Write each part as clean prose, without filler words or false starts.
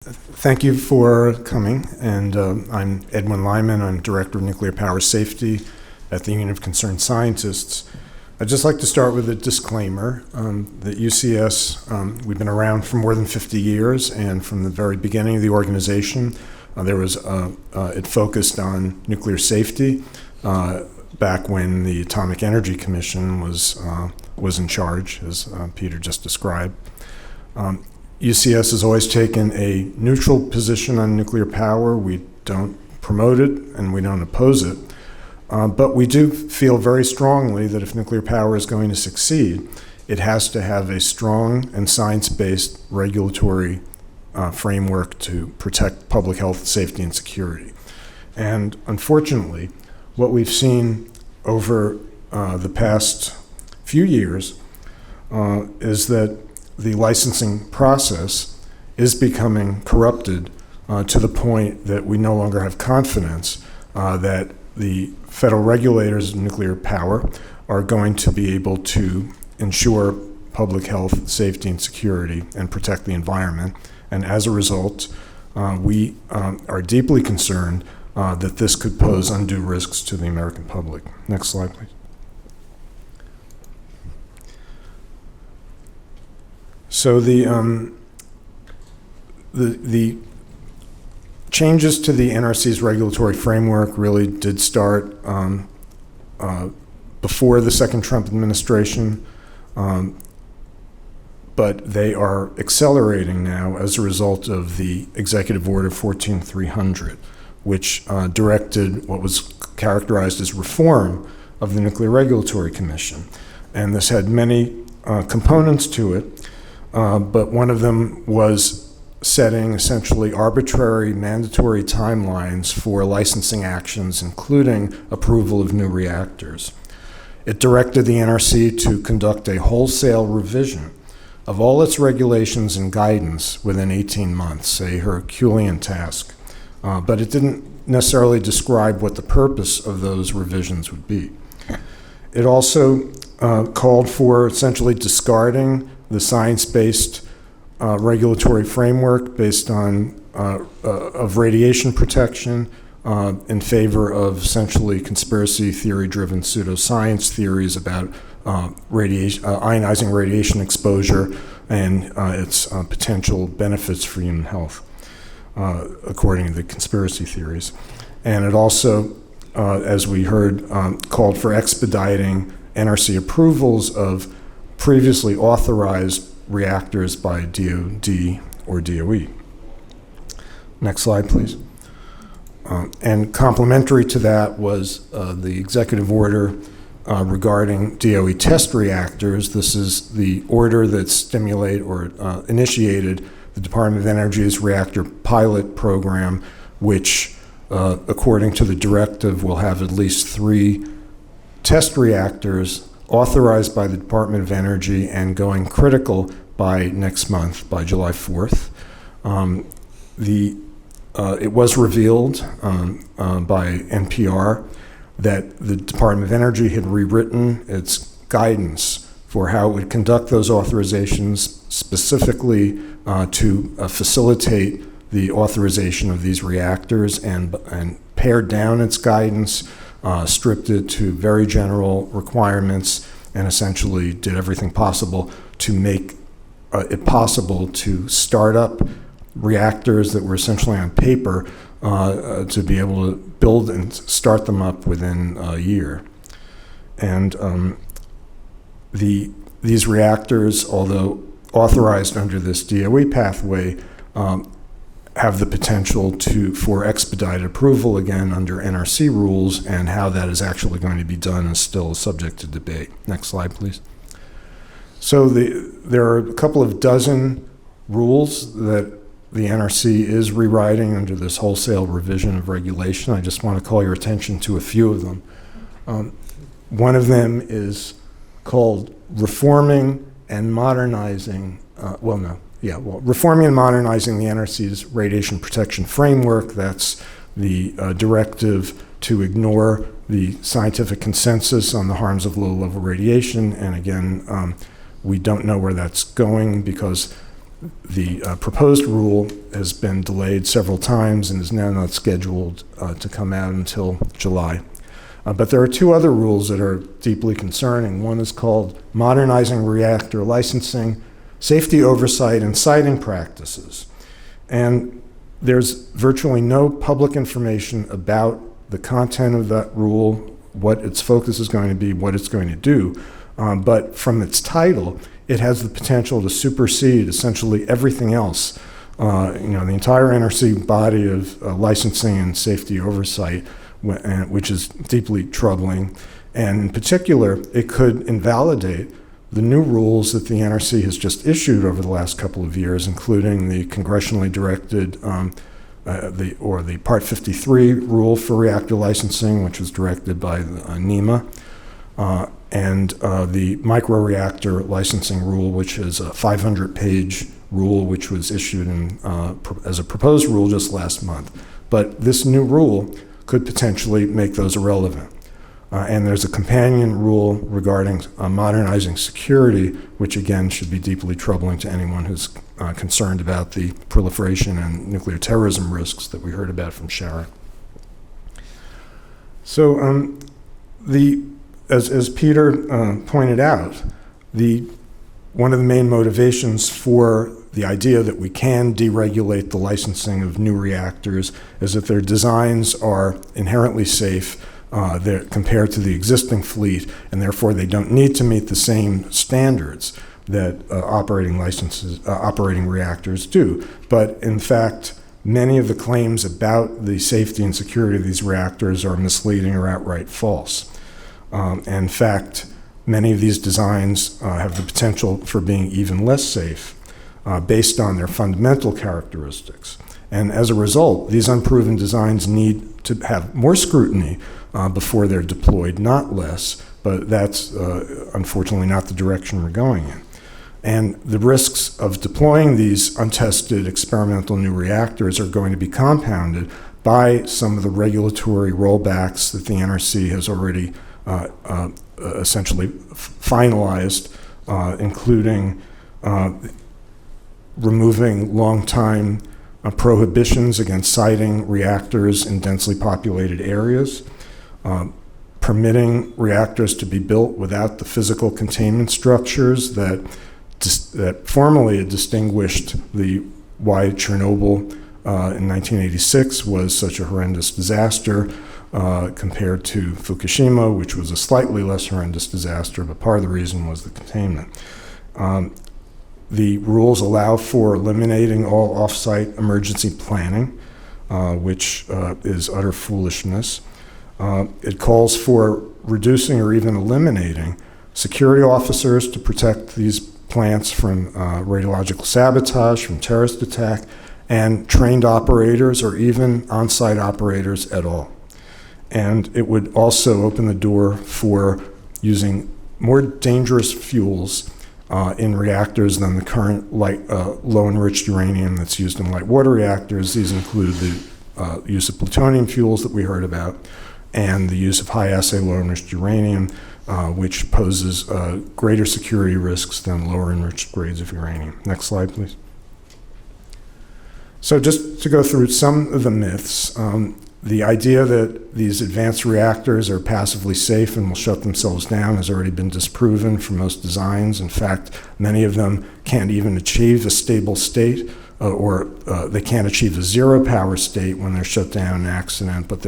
Thank you for coming, and I'm Edwin Lyman. I'm Director of Nuclear Power Safety at the Union of Concerned Scientists. I'd just like to start with a disclaimer that UCS, we've been around for more than 50 years, and from the very beginning of the organization, it focused on nuclear safety back when the Atomic Energy Commission was in charge, as Peter just described. UCS has always taken a neutral position on nuclear power. We don't promote it and we don't oppose it. But we do feel very strongly that if nuclear power is going to succeed, it has to have a strong and science-based regulatory framework to protect public health, safety, and security. And unfortunately, what we've seen over the past few years is that the licensing process is becoming corrupted to the point that we no longer have confidence that the federal regulators of nuclear power are going to be able to ensure public health, safety, and security and protect the environment. And as a result, we are deeply concerned that this could pose undue risks to the American public. Next slide, please. So the changes to the NRC's regulatory framework really did start before the second Trump administration, but they are accelerating now as a result of the Executive Order 14300, which directed what was characterized as reform of the Nuclear Regulatory Commission. And this had many components to it. But one of them was setting essentially arbitrary mandatory timelines for licensing actions, including approval of new reactors. It directed the NRC to conduct a wholesale revision of all its regulations and guidance within 18 months, a Herculean task. But it didn't necessarily describe what the purpose of those revisions would be. It also called for essentially discarding the science-based regulatory framework based on of radiation protection in favor of essentially conspiracy theory-driven pseudoscience theories about ionizing radiation exposure and its potential benefits for human health, according to the conspiracy theories. And it also, as we heard, called for expediting NRC approvals of previously authorized reactors by DOD or DOE. Next slide, please. And complementary to that was the executive order regarding DOE test reactors. This is the order that initiated the Department of Energy's reactor pilot program, which, according to the directive, will have at least 3 test reactors authorized by the Department of Energy and going critical by next month, by July 4th. It was revealed by NPR that the Department of Energy had rewritten its guidance for how it would conduct those authorizations, specifically to facilitate the authorization of these reactors, and pared down its guidance, stripped it to very general requirements, and essentially did everything possible to make it possible to start up reactors that were essentially on paper to be able to build and start them up within a year. And these reactors, although authorized under this DOE pathway, have the potential for expedited approval again under NRC rules, and how that is actually going to be done is still subject to debate. Next slide, please. So there are a couple of dozen rules that the NRC is rewriting under this wholesale revision of regulation. I just want to call your attention to a few of them. One of them is called Reforming and Modernizing, Reforming and Modernizing the NRC's Radiation Protection Framework. That's the directive to ignore the scientific consensus on the harms of low-level radiation. And again, we don't know where that's going because The proposed rule has been delayed several times and is now not scheduled to come out until July. But there are two other rules that are deeply concerning. One is called Modernizing Reactor Licensing, Safety Oversight and Siting Practices. And there's virtually no public information about the content of that rule, what its focus is going to be, what it's going to do. But from its title, it has the potential to supersede essentially everything else. The entire NRC body of licensing and safety oversight, which is deeply troubling. And in particular, it could invalidate the new rules that the NRC has just issued over the last couple of years, including the congressionally directed, the Part 53 rule for reactor licensing, which was directed by NEMA, and the microreactor licensing rule, which is a 500-page rule, which was issued as a proposed rule just last month. But this new rule could potentially make those irrelevant. And there's a companion rule regarding modernizing security, which again should be deeply troubling to anyone who's concerned about the proliferation and nuclear terrorism risks that we heard about from Sharon. So as Peter pointed out, one of the main motivations for the idea that we can deregulate the licensing of new reactors is that their designs are inherently safe compared to the existing fleet, and therefore they don't need to meet the same standards that operating reactors do. But in fact, many of the claims about the safety and security of these reactors are misleading or outright false. In fact, many of these designs have the potential for being even less safe based on their fundamental characteristics. And as a result, these unproven designs need to have more scrutiny before they're deployed, not less, but that's unfortunately not the direction we're going in. And the risks of deploying these untested experimental new reactors are going to be compounded by some of the regulatory rollbacks that the NRC has already essentially finalized, including removing long-time prohibitions against siting reactors in densely populated areas, permitting reactors to be built without the physical containment structures that formally distinguished why Chernobyl in 1986 was such a horrendous disaster compared to Fukushima, which was a slightly less horrendous disaster, but part of the reason was the containment. The rules allow for eliminating all off-site emergency planning, which is utter foolishness. It calls for reducing or even eliminating security officers to protect these plants from radiological sabotage, from terrorist attack, and trained operators or even on-site operators at all. And it would also open the door for using more dangerous fuels in reactors than the current low-enriched uranium that's used in light water reactors. These include the use of plutonium fuels that we heard about and the use of high-assay low-enriched uranium, which poses greater security risks than lower-enriched grades of uranium. Next slide, please. So just to go through some of the myths, the idea that these advanced reactors are passively safe and will shut themselves down has already been disproven for most designs. In fact, many of them can't even achieve a stable state, or they can't achieve a zero power state when they're shut down in an accident, but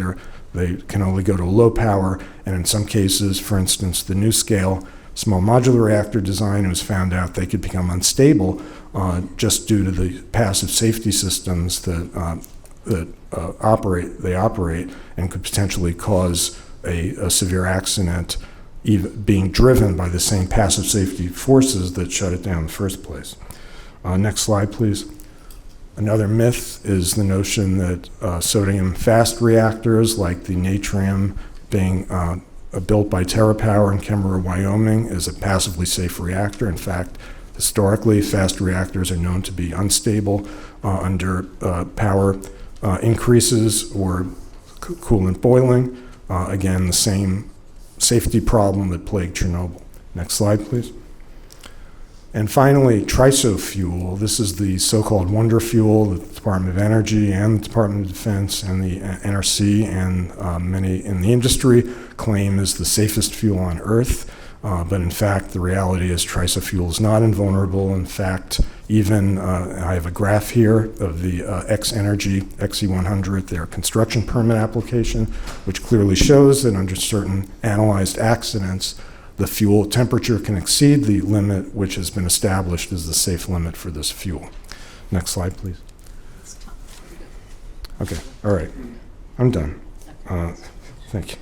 they can only go to a low power. And in some cases, for instance, the NuScale small modular reactor design, it was found out they could become unstable just due to the passive safety systems that operate and could potentially cause a severe accident, even being driven by the same passive safety forces that shut it down in the first place. Next slide, please. Another myth is the notion that sodium fast reactors like the Natrium being built by TerraPower in Kemmerer, Wyoming is a passively safe reactor. In fact, historically, fast reactors are known to be unstable under power increases or coolant boiling. Again, the same safety problem that plagued Chernobyl. Next slide, please. And finally, trisofuel. This is the so-called wonder fuel that the Department of Energy and the Department of Defense and the NRC and many in the industry claim is the safest fuel on Earth. But in fact, the reality is trisofuel is not invulnerable. In fact, even I have a graph here of the X-Energy XE100, their construction permit application, which clearly shows that under certain analyzed accidents, the fuel temperature can exceed the limit which has been established as the safe limit for this fuel. Next slide, please. Okay, all right. I'm done. Thank you.